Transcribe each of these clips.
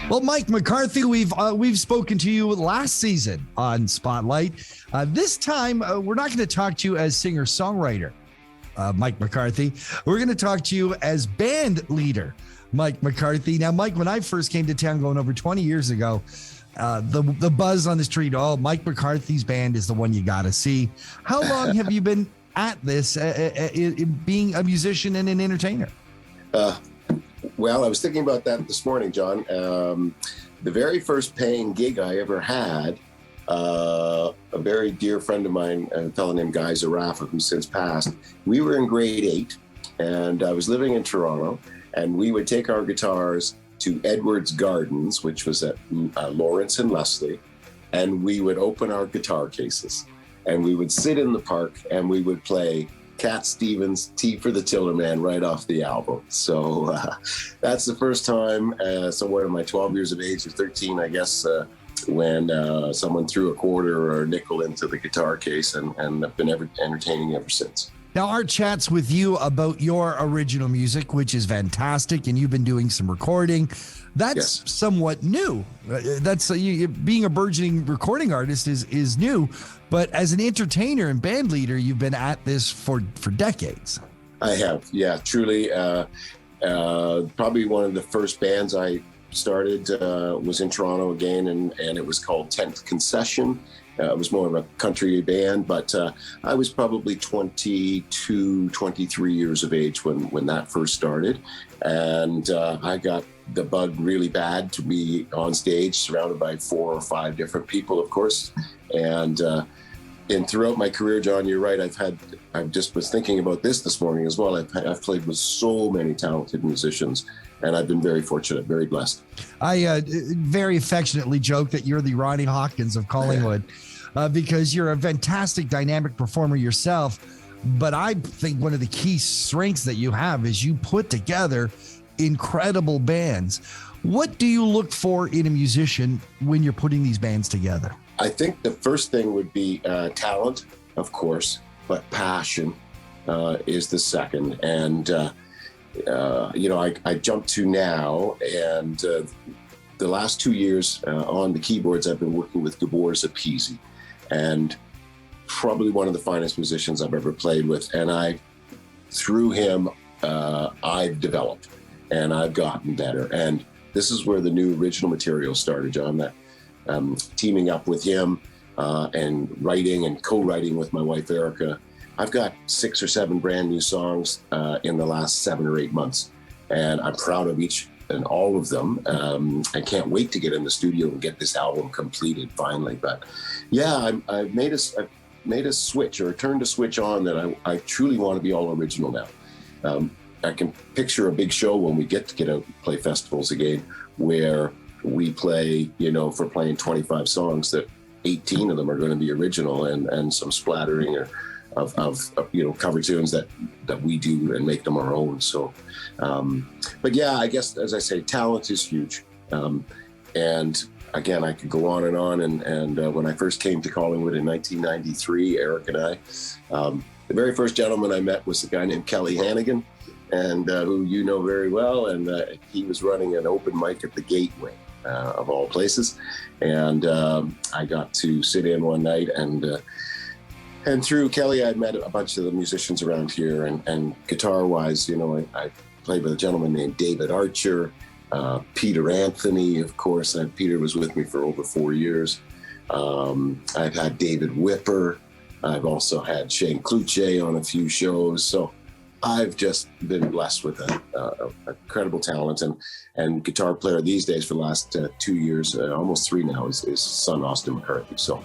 Well, Mike McCarthy, we've spoken to you last season on Spotlight. This time, we're not going to talk to you as singer-songwriter, Mike McCarthy. We're going to talk to you as band leader, Mike McCarthy. Now, Mike, when I first came to town going over 20 years ago, the buzz on the street, Mike McCarthy's band is the one you got to see. How long have you been at this, being a musician and an entertainer? Well, I was thinking about that this morning, John. The very first paying gig I ever had, a very dear friend of mine, a fellow named Guy Zarafa, who's since passed, we were in grade 8, and I was living in Toronto, and we would take our guitars to Edwards Gardens, which was at Lawrence and Leslie, and we would open our guitar cases, and we would sit in the park, and we would play Cat Stevens' Tea for the Tillerman right off the album. So that's the first time, somewhere in my 12 years of age, or 13, I guess, when someone threw a quarter or a nickel into the guitar case, and I've been entertaining ever since. Now, our chats with you about your original music, which is fantastic, and you've been doing some recording. That's somewhat new. That's being a burgeoning recording artist is new, but as an entertainer and band leader, you've been at this for decades. I have, yeah, truly. Probably one of the first bands I started was in Toronto again, and it was called 10th Concession. It was more of a country band, but I was probably 22, 23 years of age when that first started. And I got the bug really bad to be on stage surrounded by 4 or 5 different people, of course. And throughout my career, John, you're right. I just was thinking about this morning as well. I've played with so many talented musicians, and I've been very fortunate, very blessed. I very affectionately joke that you're the Ronnie Hawkins of Collingwood, because you're a fantastic dynamic performer yourself. But I think one of the key strengths that you have is you put together incredible bands. What do you look for in a musician when you're putting these bands together? I think the first thing would be talent, of course, but passion is the second. And I jumped to now, and the last 2 years on the keyboards, I've been working with Gabor Zapisi, and probably one of the finest musicians I've ever played with. And through him, I've developed, and I've gotten better. And this is where the new original material started, John, that teaming up with him and writing and co-writing with my wife, Erica. I've got 6 or 7 brand new songs in the last 7 or 8 months, and I'm proud of each and all of them. I can't wait to get in the studio and get this album completed finally. But yeah, I've made a switch, or turned a switch on, that I truly want to be all original now. I can picture a big show when we get out and play festivals again, where we play, if we're playing 25 songs, that 18 of them are going to be original, and some splattering of cover tunes that we do and make them our own. So, but yeah, I guess, as I say, talent is huge. And again, I could go on and on. And when I first came to Collingwood in 1993, Eric and I, the very first gentleman I met was a guy named Kelly Hannigan, and who you know very well. And he was running an open mic at the Gateway, of all places. And I got to sit in one night, and through Kelly, I met a bunch of the musicians around here, and guitar-wise, I played with a gentleman named David Archer, Peter Anthony, of course. Peter was with me for over 4 years. I've had David Whipper. I've also had Shane Cluche on a few shows. So I've just been blessed with a incredible talent, and guitar player these days for the last 2 years, almost 3 now, is son Austin McCarthy. So.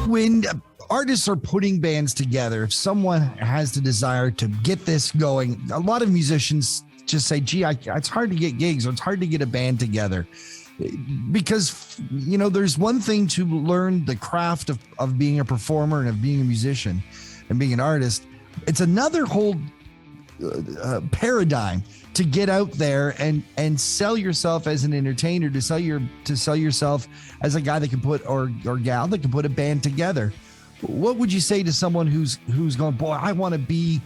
When artists are putting bands together, if someone has the desire to get this going, a lot of musicians just say, gee, it's hard to get gigs, or it's hard to get a band together. because, you know, there's one thing to learn the craft of being a performer and of being a musician and being an artist. It's another whole paradigm to get out there and sell yourself as an entertainer, to sell yourself as a guy that can put or gal that can put a band together. What would you say to someone who's going, boy, I want to be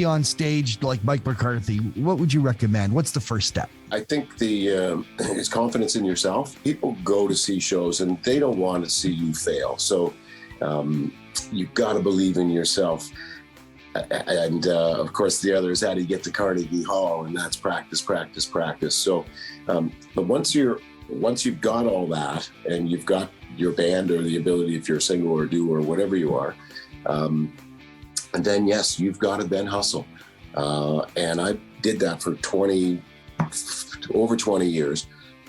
on stage like Mike McCarthy? What would you recommend? What's the first step? I think it's confidence in yourself. People go to see shows and they don't want to see you fail. So you've got to believe in yourself. And of course, the other is how do you get to Carnegie Hall, and that's practice, practice, practice. So, but once you've got all that, and you've got your band or the ability, if you're a singer or a duo or whatever you are, and then yes, you've got to then hustle. And I did that for over 20 years.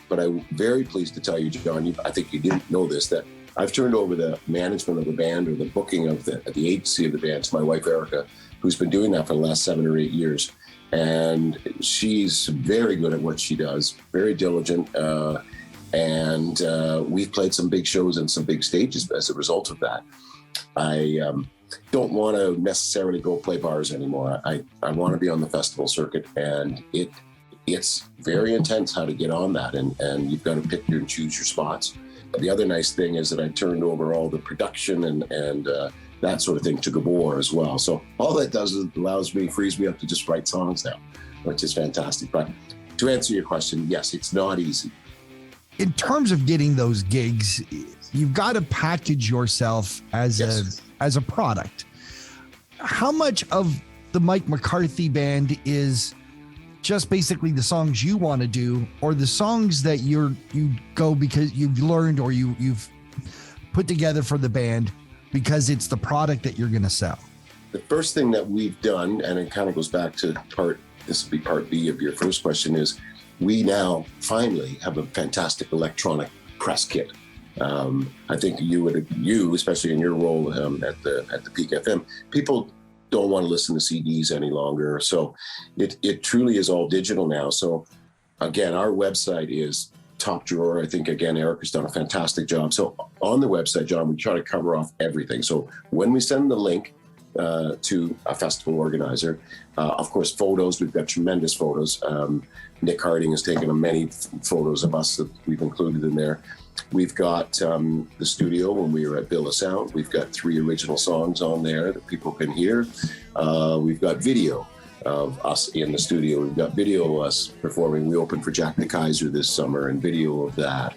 But I'm very pleased to tell you, John, I think you didn't know this, that I've turned over the management of the band or the booking of the agency of the band to my wife, Erica, who's been doing that for the last 7 or 8 years. And she's very good at what she does, very diligent. And we've played some big shows and some big stages as a result of that. I don't want to necessarily go play bars anymore. I want to be on the festival circuit, and it's very intense how to get on that. And you've got to pick and choose your spots. The other nice thing is that I turned over all the production and that sort of thing to Gabor as well. So all that does is frees me up to just write songs now, which is fantastic. But to answer your question, yes, it's not easy. In terms of getting those gigs, you've got to package yourself as a product. How much of the Mike McCarthy band is just basically the songs you want to do, or the songs that you go because you've learned or you've put together for the band because it's the product that you're going to sell? The first thing that we've done, and it kind of goes back to this will be part B of your first question, is we now finally have a fantastic electronic press kit. I think you, especially in your role at the Peak FM, people don't want to listen to CDs any longer. So it truly is all digital now. So again, our website is top drawer. I think, again, Eric has done a fantastic job. So on the website, John, we try to cover off everything. So when we send the link to a festival organizer, of course, photos, we've got tremendous photos. Nick Harding has taken many photos of us that we've included in there. We've got the studio when we were at Bill of Sound. We've got 3 original songs on there that people can hear. We've got video of us in the studio. We've got video of us performing. We opened for Jack the Kaiser this summer, and video of that.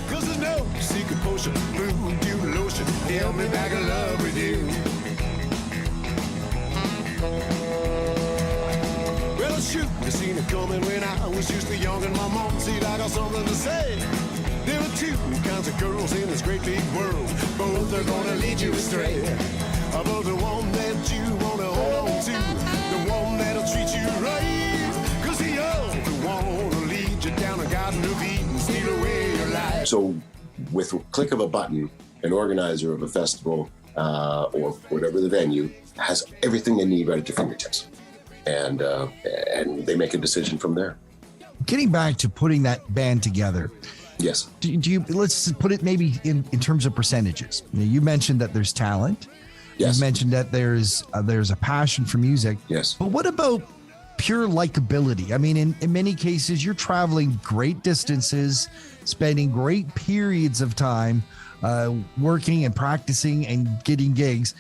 Cause there's no secret potion, blue dew lotion, help me back in love with you. Well, shoot, I seen it coming when I was just a young, and my mom said I got something to say. There are 2 kinds of girls in this great big world. Both are gonna lead you astray. About the one that you wanna hold on to, the one that'll treat you right. Cause the other one will lead you down a garden of Eden, steal away your life. So with a click of a button, an organizer of a festival or whatever the venue has everything they need right at their fingertips. And they make a decision from there. Getting back to putting that band together. Yes. Do you let's put it maybe in terms of percentages. You mentioned that there's talent. Yes. You mentioned that there's a passion for music. Yes. But what about pure likability? I mean, in many cases, you're traveling great distances, spending great periods of time working and practicing and getting gigs.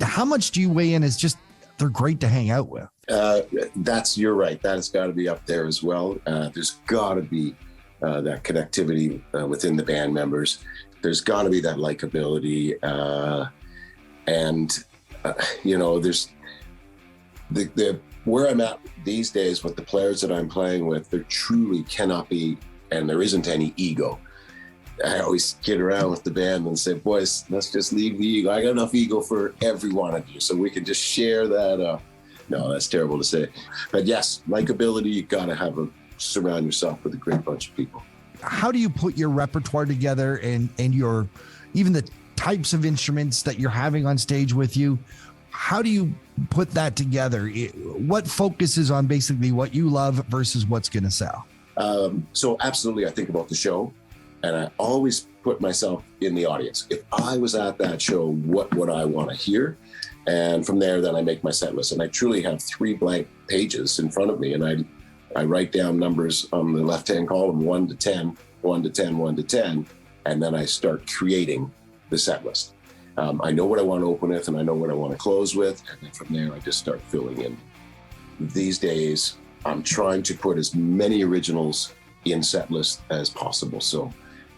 How much do you weigh in as just they're great to hang out with? You're right. That has got to be up there as well. There's got to be that connectivity within the band members. There's got to be that likability. There's the where I'm at these days with the players that I'm playing with, there truly cannot be, and there isn't any ego. I always kid around with the band and say, boys, let's just leave the ego. I got enough ego for every one of you, so we can just share that. No, that's terrible to say. But yes, likability, you got to surround yourself with a great bunch of people. How do you put your repertoire together and your, even the types of instruments that you're having on stage with you? How do you put that together? What focuses on basically what you love versus what's going to sell? So absolutely, I think about the show, and I always put myself in the audience. If I was at that show, what would I want to hear? And from there, then I make my set list. And I truly have 3 blank pages in front of me, and I write down numbers on the left-hand column, 1 to 10, 1 to 10, 1 to 10, and then I start creating the set list. I know what I want to open with, and I know what I want to close with, and then from there, I just start filling in. These days, I'm trying to put as many originals in set list as possible. So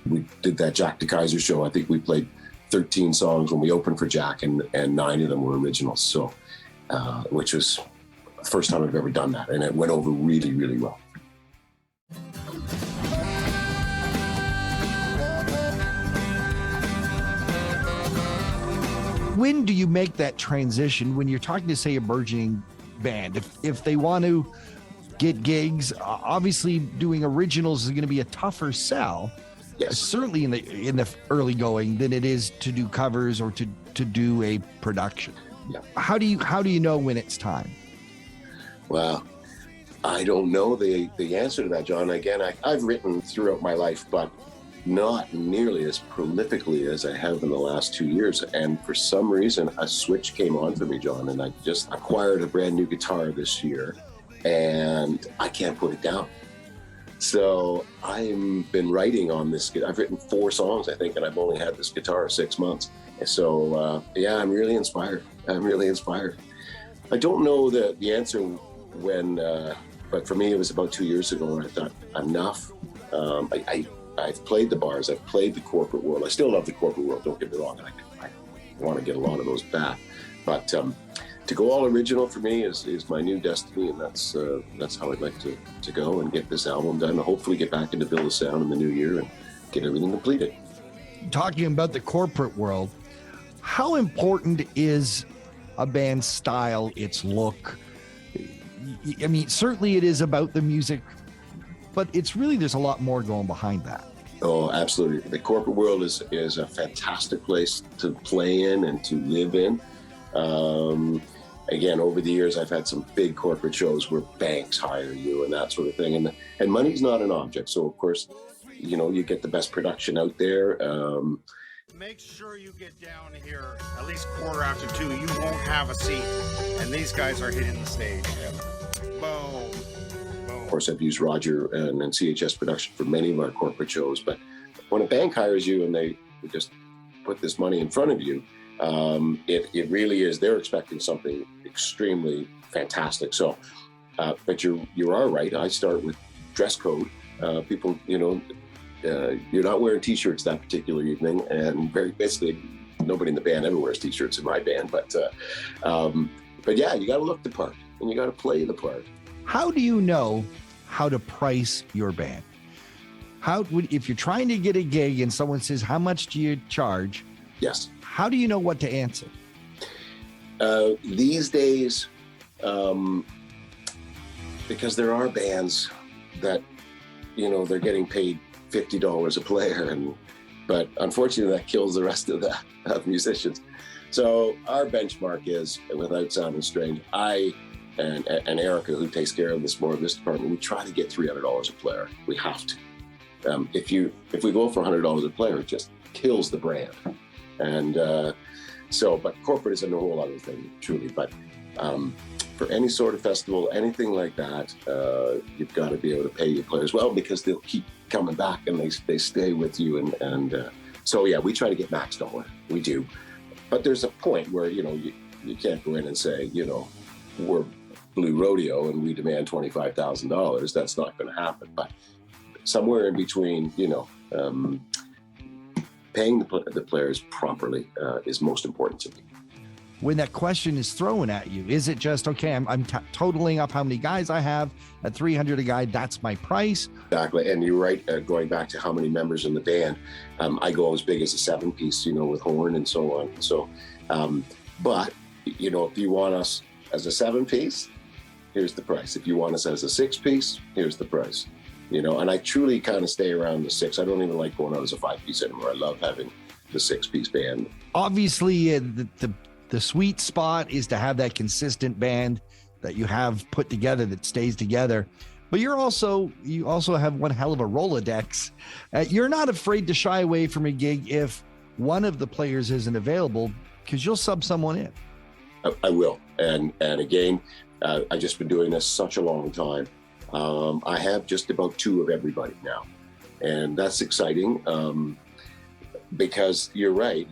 we did that Jack DeKaiser show. I think we played 13 songs when we opened for Jack, and 9 of them were originals. So, which was the first time I've ever done that. And it went over really, really well. When do you make that transition when you're talking to, say, a burgeoning band? If they want to get gigs, obviously doing originals is going to be a tougher sell. Yes. Certainly in the early going than it is to do covers or to do a production. Yeah. How do you know when it's time? Well, I don't know the answer to that, John. Again, I've written throughout my life, but not nearly as prolifically as I have in the last 2 years. And for some reason, a switch came on for me, John, and I just acquired a brand new guitar this year, and I can't put it down. So I've been writing on this. I've written 4 songs, I think, and I've only had this guitar 6 months. So yeah, I'm really inspired. I don't know the answer when, but for me, it was about 2 years ago when I thought, enough. I've played the bars, I've played the corporate world. I still love the corporate world, don't get me wrong. I want to get a lot of those back. But to go all original for me is my new destiny, and that's how I'd like to go and get this album done, and hopefully get back into Build a Sound in the new year and get everything completed. Talking about the corporate world, how important is a band's style, its look? I mean, certainly it is about the music, but there's a lot more going behind that. Oh, absolutely. The corporate world is a fantastic place to play in and to live in. Again, over the years, I've had some big corporate shows where banks hire you and that sort of thing. And money's not an object. So, of course, you get the best production out there. Make sure you get down here at least 2:15. You won't have a seat. And these guys are hitting the stage. Boom. Of course, I've used Roger and CHS Production for many of our corporate shows. But when a bank hires you and they just put this money in front of you, it really is, they're expecting something extremely fantastic. So, but you are right. I start with dress code. People, you're not wearing t-shirts that particular evening, and basically nobody in the band ever wears t-shirts in my band. But yeah, you got to look the part and you got to play the part. How do you know how to price your band? If you're trying to get a gig and someone says, how much do you charge? Yes. How do you know what to answer? These days, because there are bands that, they're getting paid $50 a player, but unfortunately that kills the rest of the musicians. So our benchmark is, without sounding strange, I and Erica, who takes care of this department, we try to get $300 a player. We have to. If we go for $100 a player, it just kills the brand. And but corporate is a whole other thing, truly. But for any sort of festival, anything like that, you've got to be able to pay your players well, because they'll keep coming back and they stay with you. And so yeah, we try to get max dollar. We do. But there's a point where you can't go in and say we're Blue Rodeo and we demand $25,000. That's not going to happen. But somewhere in between, paying the players properly is most important to me. When that question is thrown at you, is it just, okay, I'm totaling up how many guys I have at $300 a guy, that's my price? Exactly. And you're right, going back to how many members in the band, I go as big as a 7-piece, with horn and so on. So, but, if you want us as a 7-piece, here's the price. If you want us as a 6-piece, here's the price. And I truly kind of stay around the 6. I don't even like going out as a 5-piece anymore. I love having the 6-piece band. Obviously, the The sweet spot is to have that consistent band that you have put together that stays together. But you also have one hell of a Rolodex. You're not afraid to shy away from a gig if one of the players isn't available, because you'll sub someone in. I will. And again, I've just been doing this such a long time. I have just about two of everybody now. And that's exciting because you're right.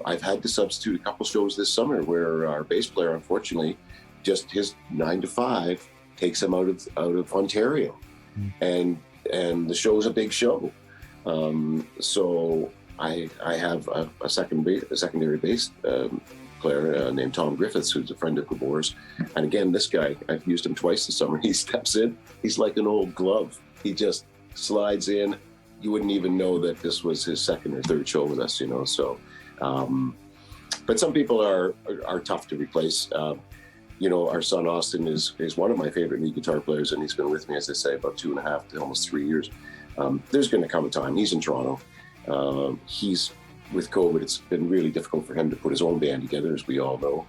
I've had to substitute a couple shows this summer where our bass player, unfortunately, just his 9 to 5 takes him out of Ontario. And the show's a big show. So I have a secondary bass player named Tom Griffiths, who's a friend of Gabor's. And again, this guy, I've used him twice this summer. He steps in, he's like an old glove. He just slides in. You wouldn't even know that this was his second or third show with us, So, but some people are tough to replace. Our son Austin is one of my favorite lead guitar players, and he's been with me, as I say, about 2.5 to almost 3 years. There's going to come a time. He's in Toronto. He's with COVID. It's been really difficult for him to put his own band together, as we all know.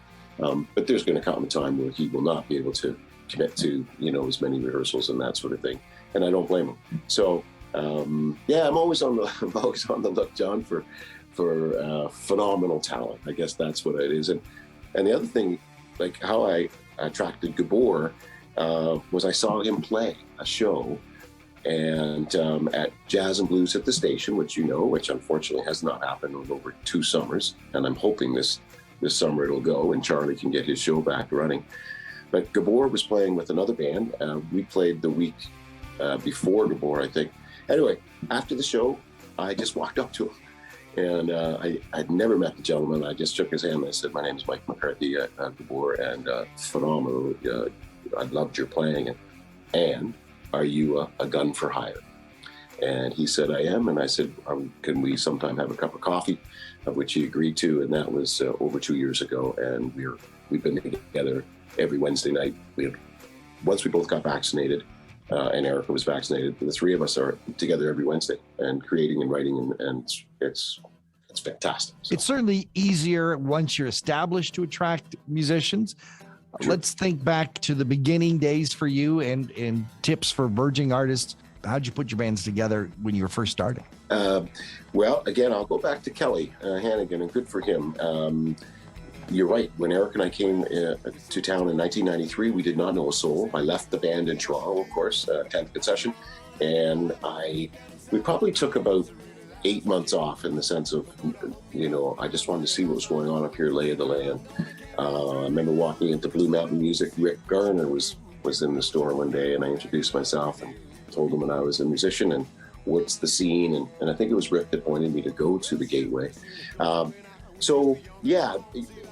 But there's going to come a time where he will not be able to commit to as many rehearsals and that sort of thing. And I don't blame him. So I'm always on the look, John, for phenomenal talent. I guess that's what it is. And the other thing, like how I attracted Gabor, was I saw him play a show and at Jazz and Blues at the Station, which unfortunately has not happened in over 2 summers. And I'm hoping this summer it'll go and Charlie can get his show back running. But Gabor was playing with another band. We played the week before Gabor, I think. Anyway, after the show, I just walked up to him. And I'd never met the gentleman. I just shook his hand and I said, "My name is Mike McCarthy at Gabor, and phenomenal. I loved your playing. And are you a gun for hire?" And he said, "I am." And I said, "Can we sometime have a cup of coffee?" Of which he agreed to. And that was over 2 years ago. And we've been together every Wednesday night. Once we both got vaccinated, and Erica was vaccinated, the three of us are together every Wednesday and creating and writing, and it's fantastic. So. It's certainly easier once you're established to attract musicians. Sure. Let's think back to the beginning days for you and tips for emerging artists. How'd you put your bands together when you were first starting? Well, again, I'll go back to Kelly Hannigan, and good for him. You're right. When Eric and I came to town in 1993, we did not know a soul. I left the band in Toronto, of course, 10th Concession, and we probably took about 8 months off in the sense of, I just wanted to see what was going on up here, lay of the land. I remember walking into Blue Mountain Music. Rick Garner was in the store one day, and I introduced myself and told him that I was a musician and what's the scene, and I think it was Rick that pointed me to go to the Gateway. So yeah,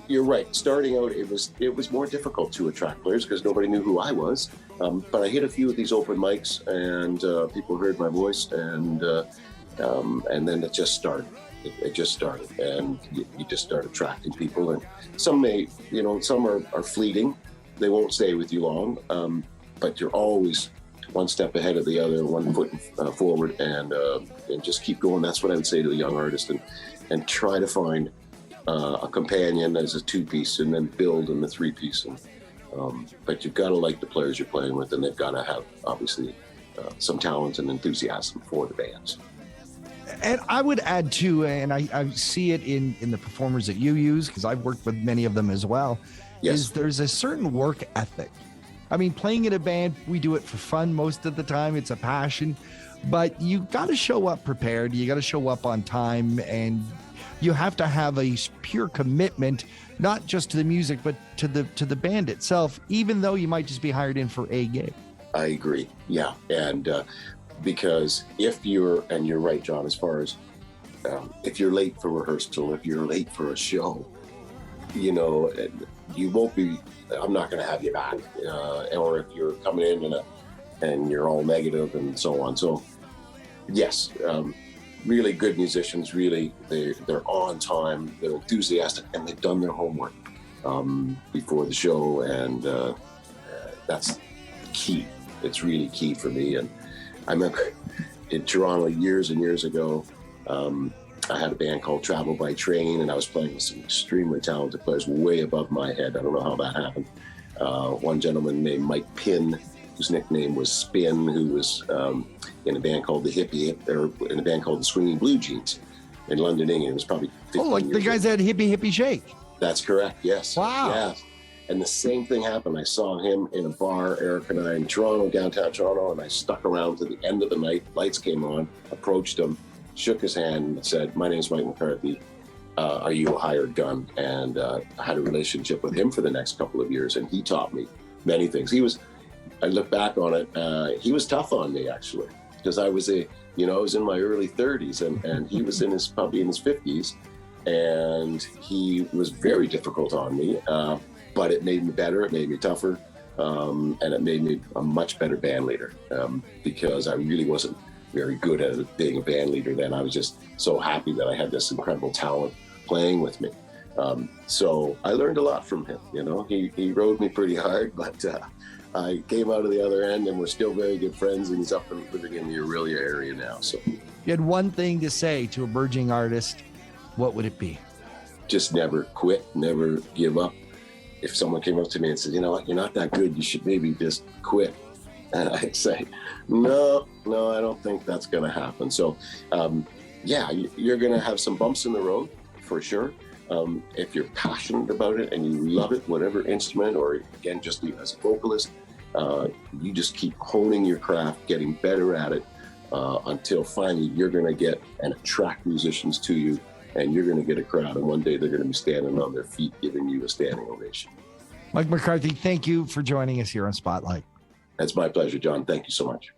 you're right. Starting out, it was more difficult to attract players because nobody knew who I was. But I hit a few of these open mics, and people heard my voice, and then it just started. It just started, and you just start attracting people. And some some are fleeting; they won't stay with you long. But you're always one step ahead of the other, one foot forward, and just keep going. That's what I would say to a young artist, and try to find a companion as a 2-piece, and then build in the 3-piece. But you've got to like the players you're playing with, and they've got to have obviously some talent and enthusiasm for the bands. And I would add too, and I see it in the performers that you use, because I've worked with many of them as well. Yes. Is there's a certain work ethic. I mean, playing in a band, we do it for fun most of the time. It's a passion, but you got to show up prepared. You got to show up on time, and you have to have a pure commitment, not just to the music, but to the band itself, even though you might just be hired in for a gig. I agree. Yeah. And because you're right, John, as far as if you're late for rehearsal, if you're late for a show, you won't be, I'm not going to have you back. Or if you're coming in and you're all negative and so on. So yes, really good musicians, really, they're on time, they're enthusiastic, and they've done their homework before the show. And that's key. It's really key for me. And I remember in Toronto years and years ago, I had a band called Travel by Train, and I was playing with some extremely talented players way above my head. I don't know how that happened. One gentleman named Mike Pinn, whose nickname was Spin, who was in a band called the Hippie, or in a band called the Swinging Blue Jeans in London, England. It was probably 15 like the years guys old. that hippie shake. That's correct. Yes. Wow. Yes. And the same thing happened. I saw him in a bar, Eric and I, in Toronto, downtown Toronto, and I stuck around to the end of the night. Lights came on, approached him, shook his hand, and said, "My name's Mike McCarthy. Are you a hired gun?" And I had a relationship with him for the next couple of years, and he taught me many things. I look back on it, he was tough on me, actually, because I was I was in my early 30s, and he was probably in his 50s, and he was very difficult on me. But it made me better, it made me tougher, and it made me a much better band leader, because I really wasn't very good at being a band leader then. I was just so happy that I had this incredible talent playing with me. So I learned a lot from him. He rode me pretty hard, but I came out of the other end, and we're still very good friends, and he's up and living in the Aurelia area now. So You had one thing to say to a burgeoning artist, what would it be? just never quit, never give up. If someone came up to me and said, "You know what, you're not that good, you should maybe just quit," and I'd say, no, I don't think that's going to happen. So, you're going to have some bumps in the road for sure. If you're passionate about it and you love it, whatever instrument, or again, just as a vocalist, you just keep honing your craft, getting better at it, until finally you're going to get and attract musicians to you, and you're going to get a crowd, and one day they're going to be standing on their feet giving you a standing ovation. Mike McCarthy, thank you for joining us here on Spotlight. It's my pleasure, John. Thank you so much.